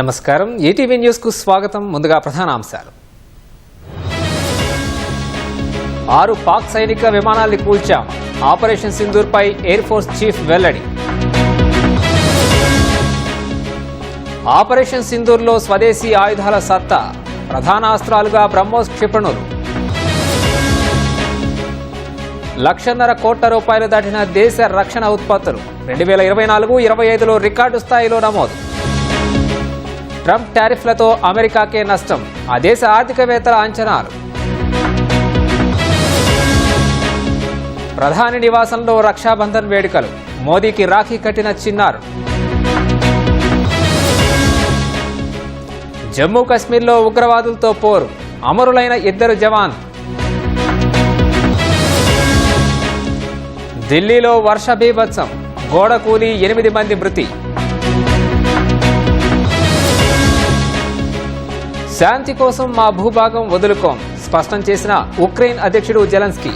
నమస్కారం ETV news కు స్వాగతం. ముందుగా ప్రధాన అంశాలు. 6 పాక్ సైనిక విమానాల్ని కూల్చాం. ఆపరేషన్ సింధూర్ పై ఎయిర్ ఫోర్స్ చీఫ్ వెల్లడి. ఆపరేషన్ సింధూర్ లో స్వదేశీ ఆయుధాల సత్తా. ప్రధాన అస్త్రాలుగా బ్రహ్మోస్ క్షిపణులు. 1,50,000 కోట్ల రూపాయలు దాటిన దేశ రక్షణ ఉత్పత్తులు 2024-25లో రికార్డు స్థాయిలో నమోదు. ట్రంప్ టారిఫ్లతో అమెరికాకే నష్టం. ఆ దేశ ఆర్థికవేత్తల అంచనాలు. ప్రధాని నివాసంలో రక్షాబంధన్ వేడుకలు. మోదీకి రాఖీ కట్టిన చిన్నారు. జమ్మూ కశ్మీర్లో ఉగ్రవాదులతో పోరు. అమరులైన 2 జవాన్లు. ఢిల్లీలో వర్ష బీభత్సం. గోడ కూలి 8 మంది మృతి. శాంతి కోసం మా భూభాగం వదులుకోం స్పష్టం చేసిన ఉక్రెయిన్ అధ్యక్షుడు జెలెన్స్కీ.